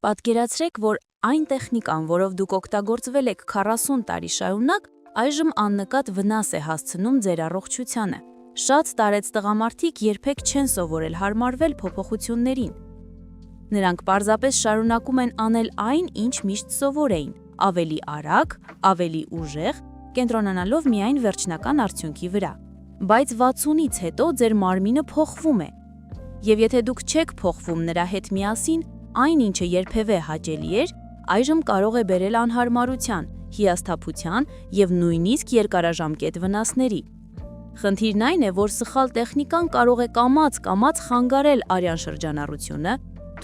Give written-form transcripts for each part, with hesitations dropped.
Պատկերացրեք, որ այն տեխնիկան, որով դուք օգտագործվել եք 40 տարի շարունակ, այժմ աննկատ վնաս է հասցնում ձեր առողջությանը։ Շատ տարեց տղամարդիկ երբեք չեն սովորել հարմարվել փոփոխություններին։ Նրանք պարզապես շարունակում են անել այն, ինչ միշտ սովոր էին, ավելի արագ, ավելի ուժեղ, կենտրոնանալով միայն վերջնական արդյունքի վրա։ Բայց 60-ից հետո ձեր մարմինը փոխվում է։ Եվ եթե դուք չեք փոխվում նրա հետ միասին, այն ինչը երբևէ հաճելի էր, այժմ կարող է բերել անհարմարության, հիասթափության և նույնիսկ երկարաժամկետ վնասների։ Խնդիրն այն է, որ սխալ տեխնիկան կարող է կամաց խանգարել արյան շրջանառությունը,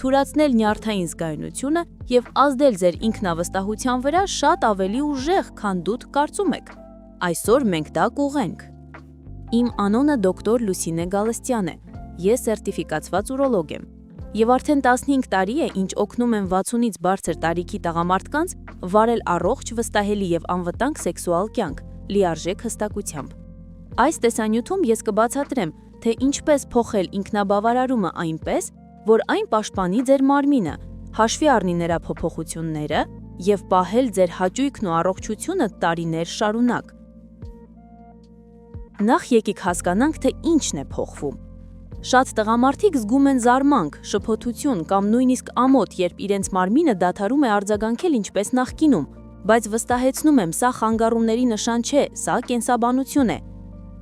թուլացնել նյարդային զգայունությունը և ազդել ձեր ինքնավստահության վրա շատ ավելի ուժեղ, քան դուք կարծում եք։ Այսօր մենք դա կուղենք։ Իմ անունը դոկտոր Լուսինե Գալստյան է, ես սերտիֆիկացված ուրոլոգ եմ, և արդեն 15 տարի է, ինչ օգնում եմ 60-ից բարձր տարիքի տղամարդկանց վարել առողջ, վստահելի և անվտանգ սեքսուալ կյանք, լիարժեք հստակությամբ։ Այս տեսանյութում ես կբացատրեմ, թե ինչպես փոխել ինքնաբավարարումը այնպես, որ այն պաշտպանի ձեր մարմինը, հաշվի առնի նրա փոփոխությունները և պահել ձեր հաճույքն ու առողջությունը տարիներ շարունակ։ Նախ եկեք հասկանանք, թե ինչն է փոխվում։ Շատ տղամարդիկ զգում են զարմանք, շփոթություն կամ նույնիսկ ամոթ, երբ իրենց մարմինը դադարում է արձագանքել ինչպես նախկինում, բայց վստահեցնում եմ, սա խանգարումների նշան չէ, սա կենսաբանություն է։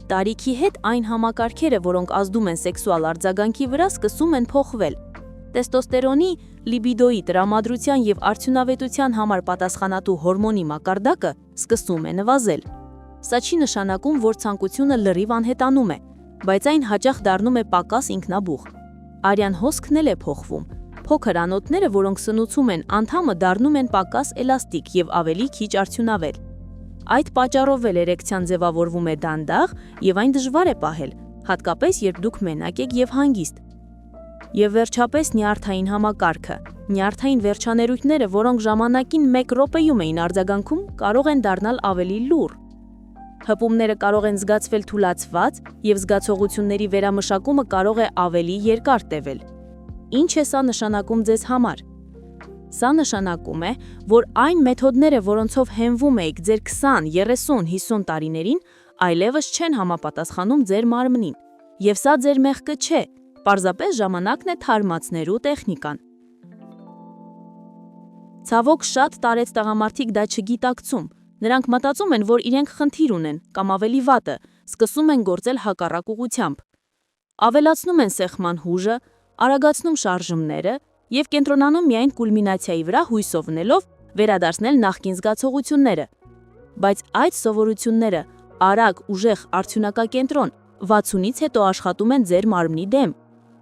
Տարիքի հետ այն համակարգերը, որոնք ազդում են սեքսուալ արձագանքի վրա, սկսում են փոխվել։ Տեստոստերոնի, լիբիդոյի տրամադրության և արդյունավետության համար պատասխանատու հորմոնի մակարդակը սկսում է նվազել։ Սա չի նշանակում, որ ցանկությունը լրիվ անհետանում է, բայց այն հաճախ դառնում է պակաս ինքնաբուխ։ Արյան հոսքն էլ է փոխվում։ Փոքր անոթները, որոնք սնուցում են անդամը, դառնում են պակաս էլաստիկ և ավելի քիչ արդյունավետ։ Այդ պատճառով էլ էրեկցիան ձևավորվում է դանդաղ և այն դժվար է պահել, հատկապես երբ դուք մենակ եք և հանգիստ։ Եվ վերջապես նյարդային համակարգը։ Նյարդային վերջաներույթները, որոնք ժամանակին 1 րոպեում էին արձագանքում, կարող են դառնալ ավելի լուռ։ Հպումները կարող են զգացվել թուլացված, և զգացողությունների վերամշակումը կարող է ավելի երկար տևել։ Ինչ է սա նշանակում ձեզ համար։ Սա նշանակում է, որ այն մեթոդները, որոնցով հենվում էիք ձեր 20, 30, 50 տարիներին, այլևս չեն համապատասխանում ձեր մարմնին։ Եվ սա ձեր մեղքը չէ, պարզապես ժամանակն է թարմացնելու տեխնիկան։ Ցավոք, շատ տարեց տղամարդիկ դա չգիտակցում։ Նրանք մտածում են, որ իրենք խնդիր ունեն, կամ ավելի վատը, սկսում են գործել հակառակ ուղղությամբ։ Ավելացնում են սեղման հուժը, արագացնում շարժումները և կենտրոնանում միայն կուլմինացիայի վրա հույսով ունելով վերադարձնել նախկին զգացողությունները։ Բայց այդ սովորությունները, արագ, ուժեղ, արդյունակակենտրոն, 60-ից հետո աշխատում են ձեր մարմնի դեմ։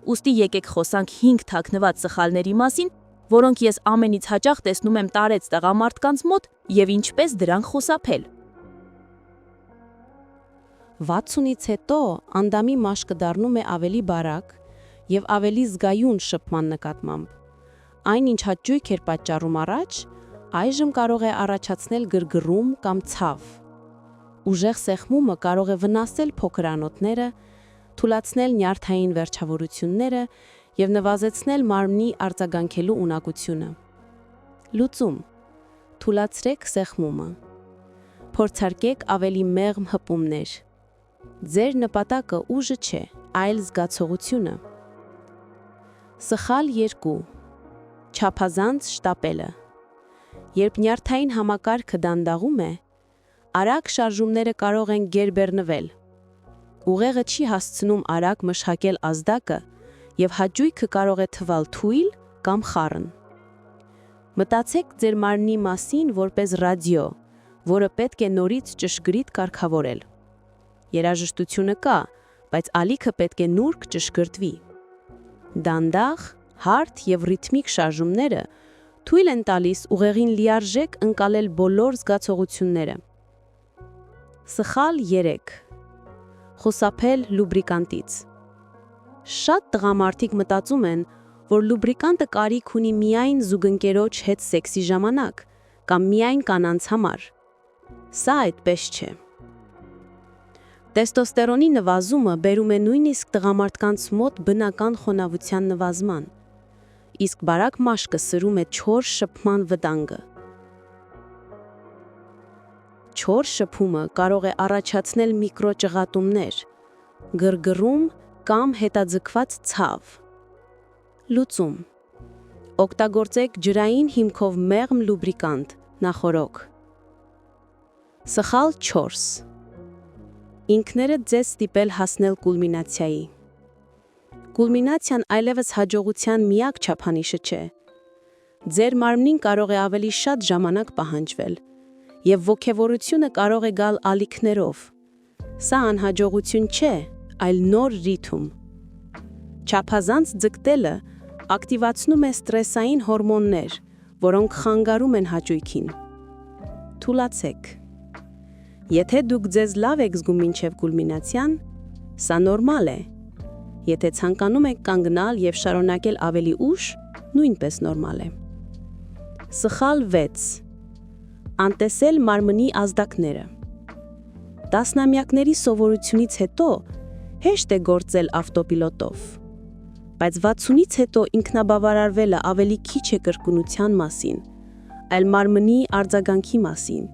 Ուստի եկեք խոսանք 5 թաքնված սխալների մասին, որոնք ես ամենից հաճախ տեսնում եմ տարեց տղամարդկանց մոտ և ինչպես դրանք խուսափել։ 60-ից հետո անդամի մաշկը դառնում է ավելի բարակ և ավելի զգայուն շփման նկատմամբ։ Այն, ինչ հաճույք էր պատճառում առաջ, այժմ կարող է առաջացնել գրգռում կամ ցավ։ Ուժեղ սեղմումը կարող է վնասել փոքր անոթները, թուլացնել նյարդային վերջավորությունները և նվազեցնել մարմնի արձագանքելու ունակությունը։ Լուծում. թուլացրեք սեղմումը։ Փորձարկեք ավելի մեղմ հպումներ։ Ձեր նպատակը ուժը չէ, այլ զգացողությունը։ Սխալ 2. Չափազանց շտապելը։ Երբ նյարդային համակարգը դանդաղում է, արագ շարժումները կարող են գերբեռնվել։ Ուղեղը չի հասցնում արագ մշակել ազդակը, և հաճույքը կարող է թվալ թույլ կամ խառն։ Մտածեք ձեր մարմնի մասին որպես ռադիո, որը պետք է նորից ճշգրիտ կարգավորել։ Երաժշտությունը կա, բայց ալիքը պետք է նուրբ ճշգրտվի։ Դանդաղ, հարթ և ռիթմիկ շարժումները թույլ են տալիս ուղեղին լիարժեք ընկալել բոլոր զգացողությունները։ Սխալ 3. Խուսափել լուբրիկանտից։ Շատ տղամարդիկ մտածում են, որ լուբրիկանտը կարիք ունի միայն զուգընկերոջ հետ սեքսի ժամանակ կամ միայն կանանց համար։ Սա այդպես չէ։ Տեստոստերոնի նվազումը բերում է նույնիսկ տղամարդկանց մոտ բնական խոնավության նվազման։ իսկ բարակ մաշկը սրում է չոր շփման վտանգը։ Չոր շփումը կարող է առաջացնել միկրոճղատումներ, գրգռում կամ հետաձգված ցավ։ Լուծում. օգտագործեք ջրային հիմքով մեղմ լուբրիկանտ, նախորոք։ Սխալ 4. Ինքներդ ձեզ ստիպել հասնել կուլմինացիայի։ Կուլմինացիան այլևս հաջողության միակ չափանիշը չէ։ Ձեր մարմնին կարող է ավելի շատ ժամանակ պահանջվել, և ոգևորությունը կարող է գալ ալիքներով։ Սա անհաջողություն չէ, այլ նոր ռիթմ։ Չափազանց ձգտելը ակտիվացնում է ստրեսային հորմոններ, որոնք խանգարում են հաճույքին։ Թուլացեք։ Եթե դուք ձեզ լավ եք զգում մինչև կուլմինացիան, սա նորմալ է։ Եթե ցանկանում եք կանգնալ և շարունակել ավելի ուշ, նույնպես նորմալ է։ Սխալ 6. Անտեսել մարմնի ազդակները։ Տասնամյակների սովորությունից հետո հեշտ է գործել ավտոպիլոտով, բայց 60-ից հետո ինքնաբավարարվելը ավելի քիչ է կրկնության մասին, այլ մարմնի արձագանքի մասին։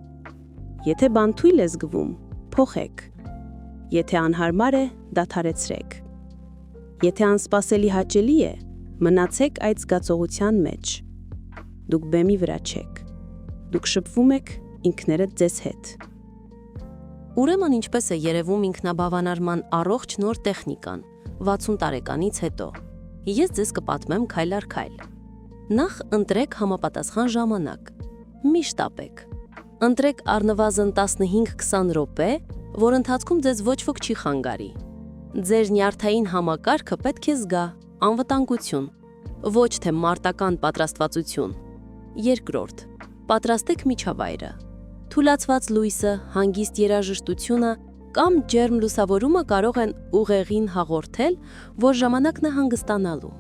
Եթե բան թույլ է զգվում, փոխեք։ Եթե անհարմար է, դադարեցրեք։ Եթե անսպասելի հաճելի է, մնացեք այդ զգացողության մեջ։ Դուք բեմի վրա չեք։ Դուք շփվում եք ինքներդ ձեզ հետ։ Ուրեմն ինչպես է երևում ինքնաբավանարման առողջ նոր տեխնիկան 60 տարեկանից հետո։ Ես ձեզ կպատմեմ քայլ առ քայլ։ Նախ ընտրեք համապատասխան ժամանակ։ Մի շտապեք։ Ընտրեք առնվազն 15-20 րոպե, որ ընթացքում ձեզ ոչ ոք չի խանգարի։ Ձեր նյարդային համակարգը պետք է զգա անվտանգություն, ոչ թե մարտական պատրաստվածություն։ Երկրորդ, պատրաստեք միջավայրը։ Թուլացված լույսը, հանգիստ երաժշտությունը կամ ջերմ լուսավորումը կարող են ուղեղին հաղորդել, որ ժամանակն է հանգստանալու։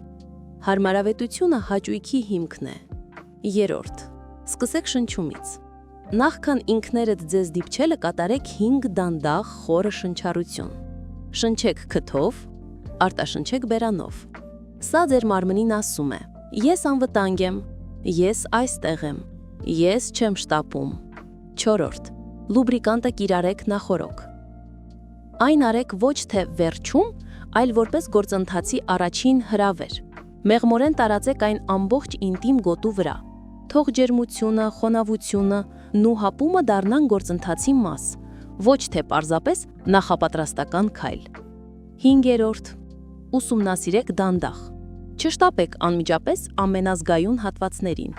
Հարմարավետությունը հաճույքի հիմքն է։ Երրորդ, սկսեք շնչումից։ Նախքան ինքներդ ձեզ դիպչելը կատարեք 5 դանդաղ խորը շնչառություն։ Շնչեք քթով, արտաշնչեք բերանով։ Սա ձեր մարմնին ասում է. ես անվտանգ եմ, ես այստեղ եմ, ես չեմ շտապում։ Չորրորդ, լուբրիկանտը կիրառեք նախորոք։ Այն արեք ոչ թե վերջում, այլ որպես գործընթացի առաջին հրավեր։ Մեղմորեն տարածեք այն ամբողջ ինտիմ գոտու վրա։ Թող ջերմությունը, խոնավությունը, ու հապումը դառնան գործընթացի մաս, ոչ թե պարզապես նախապատրաստական քայլ։ 5-րդ, ուսումնասիրեք դանդաղ։ Չշտապեք անմիջապես ամենազգայուն հատվածներին։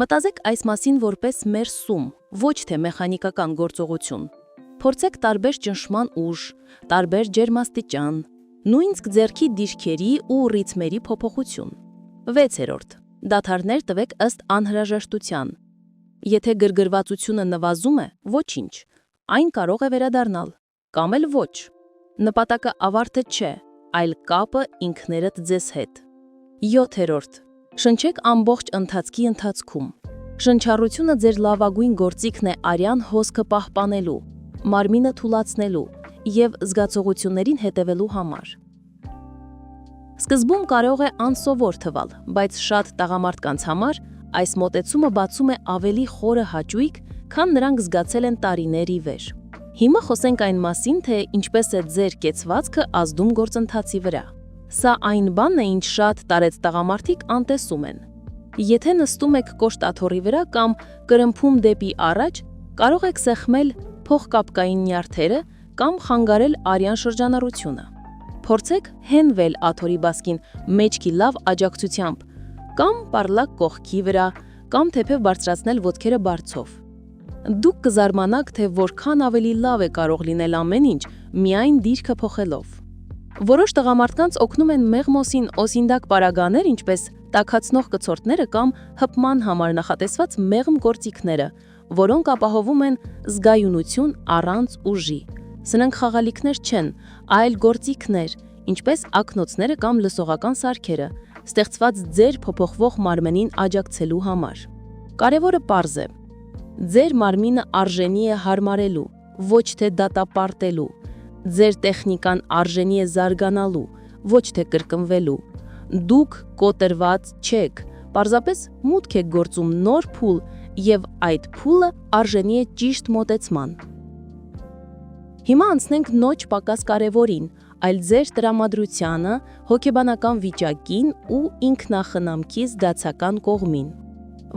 Մտածեք այս մասին որպես մեր սում, ոչ թե մեխանիկական գործողություն։ Փորձեք տարբեր ճնշման ուժ, տարբեր ջերմաստիճան, նույնիսկ ձեռքի դիրքերի ու ռիթմերի փոփոխություն։ 6-րդ, դադարներ տվեք ըստ անհրաժեշտության։ Եթե գրգռվածությունը նվազում է, ոչինչ, այն կարող է վերադառնալ, կամ էլ ոչ։ Նպատակը ավարտը չէ, այլ կապը ինքներդ ձեզ հետ։ 7-րդ, շնչեք ամբողջ ընթացքի ընթացքում։ Շնչառությունը ձեր լավագույն գործիքն է արյան հոսքը պահպանելու, մարմինը թուլացնելու և զգացողություններին հետևելու համար։ Սկզբում կարող է անսովոր թվալ, բայց շատ տղամարդկանց համար այս մոտեցումը բացում է ավելի խորը հաճույք, քան նրանք զգացել են տարիներ ի վեր։ Հիմա խոսենք այն մասին, թե ինչպես է ձեր կեցվածքը ազդում գործընթացի վրա։ Սա այն բանն է, ինչ շատ տարեց տղամարդիկ անտեսում են։ Եթե նստում եք կոշտաթոռի վրա կամ կրմփում դեպի առաջ, կարող եք սեղմել փոխկապկային նյարդերը կամ խանգարել արյան շրջանառությունը։ Փորձեք հենվել աթոռի բասկին մեջքի լավ աջակցությամբ, կամ պարլակ կողքի վրա, կամ թեթև բարձրացնել ոտքերը բարձով։ Դուք կզարմանաք, թե որքան ավելի լավ է կարող լինել ամեն ինչ միայն դիրքը փոխելով։ Որոշ տղամարդկանց օգնում են մեղմոսին օսինդակ պարագաներ, ինչպես տաքացնող կցորդները կամ հպման համար նախատեսված մեղմ գործիքները, որոնք ապահովում են զգայունություն առանց ուժի։ Սրանք խաղալիքներ չեն, այլ գործիքներ, ինչպես ակնոցները կամ լսողական սարքերը, ստեղծված ձեր փոփոխվող մարմնին աջակցելու համար։ Կարևորը պարզ է։ Ձեր մարմինը արժանի է հարմարելու, ոչ թե դատապարտելու։ Ձեր տեխնիկան արժանի է զարգանալու, ոչ թե կրկնվելու։ Դուք կոտրված չեք, պարզապես մուտք եք գործում նոր փուլ եւ այդ փուլը արժանի է ճիշտ մոտեցման։ Հիմա անցնենք ոչ պակաս կարևորին, այլ ձեր տրամադրությանը, հոգեբանական վիճակին ու ինքնախնամքի զգացական կողմին։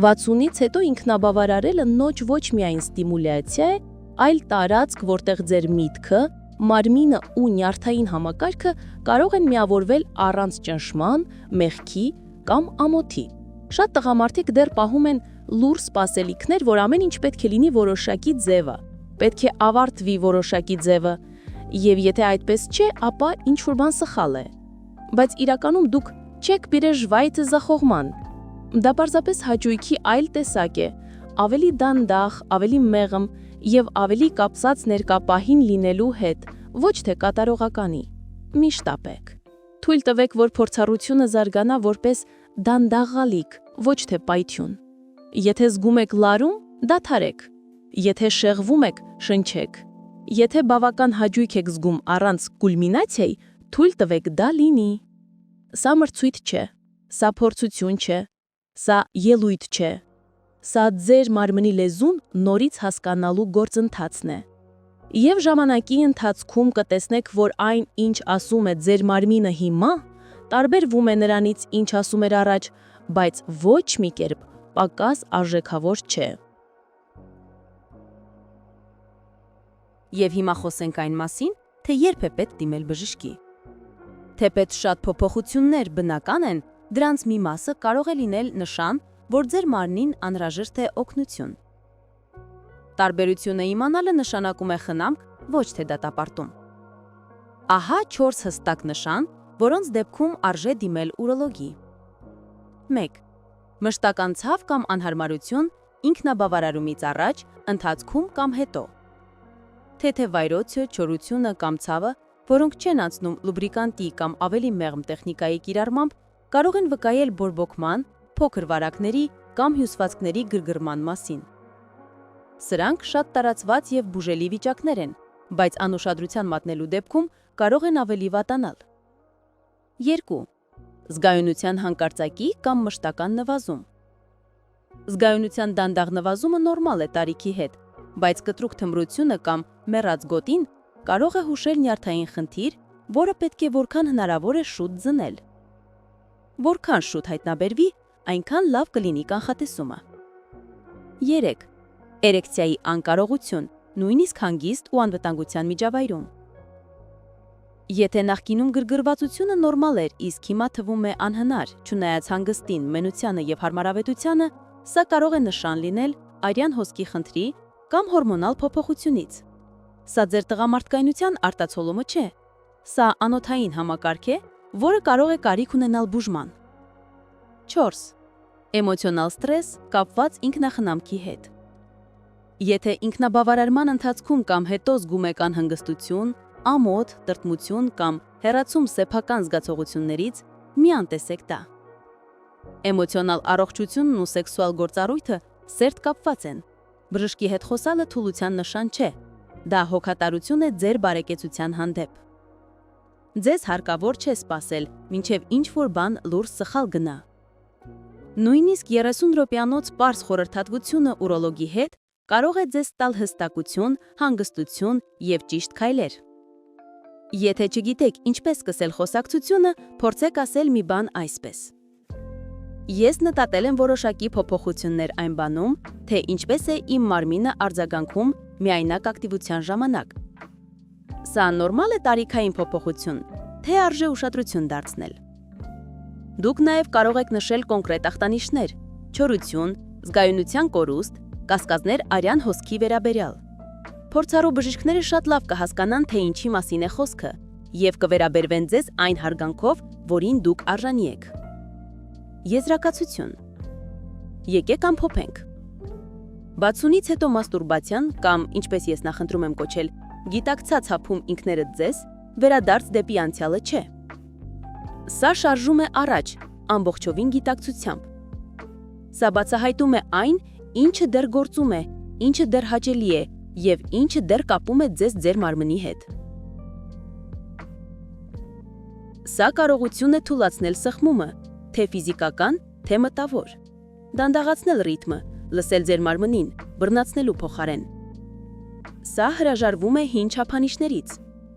60-ից հետո ինքնաբավարարելը ոչ միայն ստիմուլյացիա է, այլ տարածք, որտեղ ձեր միտքը, մարմինը ու նյարդային համակարգը կարող են միավորվել առանց ճնշման, մեղքի կամ ամոթի։ Շատ տղամարդիկ դեռ պահում են լուր սպասելիքներ, որ ամեն ինչ պետք է լինի որոշակի ձևը, պետք է ավարտվի որոշակի ձևը, եւ եթե այդպես չէ, ապա ինչ-որ բան սխալ է։ Բայց իրականում դուք չեք պիրեժվայթը զախողման։ Դա պարզապես հաճույքի այլ տեսակ է, ավելի դանդաղ, ավելի մեղմ եւ ավելի կապված ներկապահին լինելու հետ, ոչ թե կատարողականի։ Մի շտապեք։ Թույլ տվեք, որ փորձառությունը զարգանա որպես դանդաղալիք, ոչ թե պայթյուն։ Եթե զգում եք լարում, դադարեք։ Եթե շեղվում եք, շնչեք։ Եթե բավական հաճույք եք զգում առանց կուլմինացիայի, թույլ տվեք դա լինի։ Սա մրցույթ չէ, սա փորձություն չէ, սա ելույթ չէ։ Սա ձեր մարմնի լեզուն նորից հասկանալու գործընթացն է։ Եվ ժամանակի ընթացքում կտեսնեք, որ այն, ինչ ասում է ձեր մարմինը հիմա, տարբերվում է նրանից, ինչ ասում էր առաջ, բայց ոչ մի կերպ պակաս արժեքավոր չէ։ Եվ հիմա խոսենք այն մասին, թե երբ է պետք դիմել բժշկի։ Թեպետ շատ փոփոխություններ բնական են, դրանց մի մասը կարող է լինել նշան, որ ձեր մարմնին անհրաժեշտ է օգնություն։ Տարբերությունը իմանալը նշանակում է խնամք, ոչ թե դատապարտում։ Ահա 4 հստակ նշան, որոնց դեպքում արժե դիմել ուրոլոգի։ 1. Մշտական ցավ կամ անհարմարություն ինքնաբավարարումից առաջ, ընթացքում կամ հետո։ Թեթև վայրոցը, չորությունը կամ ցավը, որոնք չեն անցնում լուբրիկանտի կամ ավելի մեղմ տեխնիկայի կիրառմամբ, կարող են վկայել բորբոքման, փոքր վարակների կամ հյուսվածքների գրգռման մասին։ Սրանք շատ տարածված եւ բուժելի վիճակներ են, բայց անուշադրության մատնելու դեպքում կարող են ավելի վատանալ։ 2. Զգայունության հանկարծակի կամ մշտական նվազում։ Զգայունության դանդաղ նվազումը նորմալ է տարիքի հետ, բայց կտրուկ թմրությունը կամ մեռած գոտին կարող է հուշել նյարդային խնդիր, որը պետք է որքան հնարավոր է շուտ զնել։ Որքան շուտ հայտնաբերվի, այնքան լավ կլինի կանխատեսումը։ 3. Էրեկցիայի անկարողություն, նույնիսկ հանգիստ ու անվտանգության միջավայրում։ Եթե նախկինում գրգռվածությունը նորմալ էր, իսկ հիմա թվում է անհնար, չնայած հանգստին, մենությանը եւ հարմարավետությանը, սա կարող է նշան լինել արյան հոսքի խնդրի կամ հորմոնալ փոփոխությունից։ Սա ձեր տղամարդկայնության արտացոլումը չէ։ Սա անոթային համակարգ է, որը կարող է կարիք ունենալ բուժման։ 4. Էմոցիոնալ ստրես կապված ինքնախնամքի հետ։ Եթե ինքնաբավարարման ընթացքում կամ հետո զգում եք անհանգստություն, ամոթ, տրտմություն կամ հեռացում սեփական զգացողություններից, մի անտեսեք դա։ Էմոցիոնալ առողջությունն ու սեքսուալ գործառույթը սերտ կապված են։ Բժշկի հետ խոսալը թուլության նշան չէ։ Դա հոգատարություն է ձեր բարեկեցության հանդեպ։ Ձեզ հարկավոր չէ սպասել, մինչև ինչ-որ բան լուրջ սխալ գնա։ Նույնիսկ 30 րոպեանոց պարզ խորհրդատվությունը ուրոլոգի հետ կարող է ձեզ տալ հստակություն, հանգստություն եւ ճիշտ քայլեր։ Եթե չգիտեք ինչպես սկսել խոսակցությունը, փորձեք ասել մի բան այսպես. Ես նկատել եմ որոշակի փոփոխություններ այն բանում, թե ինչպես է իմ մարմինը արձագանքում միայնակ ակտիվության ժամանակ։ Սա նորմալ է տարիքային փոփոխություն, թե արժե ուշադրություն դարձնել։ Դուք նաև կարող եք նշել կոնկրետ ախտանիշներ՝ չորություն, զգայունության կորուստ, կասկածներ արյան հոսքի վերաբերյալ։ Փորձառու բժիշկները շատ լավ կհասկանան, թե ինչի մասին է խոսքը, եւ կվերաբերվեն ձեզ այն հարգանքով, որին դուք արժանի եք։ Եզրակացություն։ Եկեք ամփոփենք։ Բացունից հետո մաստուրբացիան կամ, ինչպես ես նախընտրում եմ կոչել, գիտակցած հափում ինքներդ ձեզ, վերադարձ դեպի անցյալը չէ։ Սա շարժում է առաջ, ամբողջովին գիտակցությամբ։ Սա բացահայտում է այն, ինչը դեռ գործում է, ինչը դեռ հաճելի է եւ ինչը դեռ կապում է ձեզ ձեր մարմնի հետ։ Սա կարողություն է թուլացնել սխմումը, թե ֆիզիկական, թե մտավոր։ Դանդաղացնել ռիթմը, լսել ձեր մարմնին, բռնացնելու փոխարեն։ Սա հրաժարվում է հին չափանիշներից,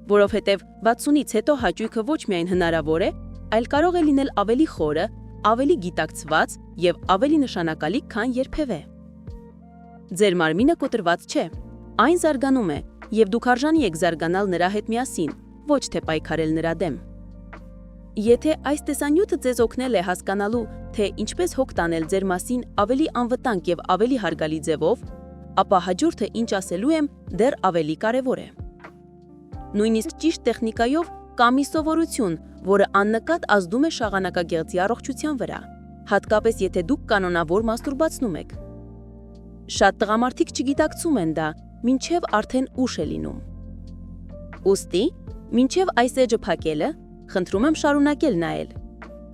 որովհետև 60-ից հետո հաճույքը ոչ միայն հնարավոր է, այլ կարող է լինել ավելի խորը, ավելի գիտակցված եւ ավելի նշանակալի, քան երբևէ։ Ձեր մարմինը կոտրված չէ, այն զարգանում է, եւ դուք արժանի եք զարգանալ նրա հետ միասին, ոչ թե պայքարել նրա դեմ։ Եթե այս տեսանյութը ձեզ օգնել է հասկանալու, թե ինչպես հոգ տանել ձեր մասին ավելի անվտանգ եւ ավելի հարգալի ձևով, ապա հաջորդը ինչ ասելու եմ դեռ ավելի կարևոր է։ Նույնիսկ ճիշտ տեխնիկայով կա մի սովորություն, որը աննկատ ազդում է շաղանակագեղձի առողջության վրա, հատկապես եթե դուք կանոնավոր մաստուրբացնում եք։ Շատ տղամարդիկ չգիտակցում են դա, մինչև արդեն ուշ է լինում։ Ուստի, մինչև այս էջը փակելը, խնդրում եմ շարունակել նայել։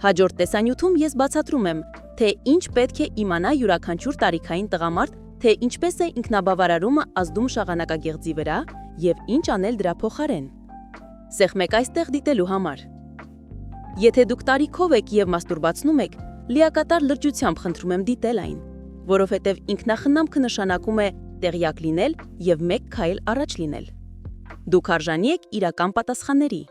Հաջորդ տեսանյութում ես բացատրում եմ, թե ինչ պետք է իմանա յուրաքանչյուր տարիքային տղամարդ, թե ինչպես է ինքնաբավարարումը ազդում շաղանակագեղձի վրա եւ ինչ անել դրա փոխարեն։ Սեղմեք այստեղ դիտելու համար։ Եթե դուք տարիքով եք եւ մաստուրբացնում եք, լիակատար լրջությամբ խնդրում եմ դիտել այն, որովհետեւ ինքնախնամքը նշանակում է տեղյակ լինել եւ մեկ քայլ առաջ լինել։ Դուք արժանի եք իրական պատասխանների։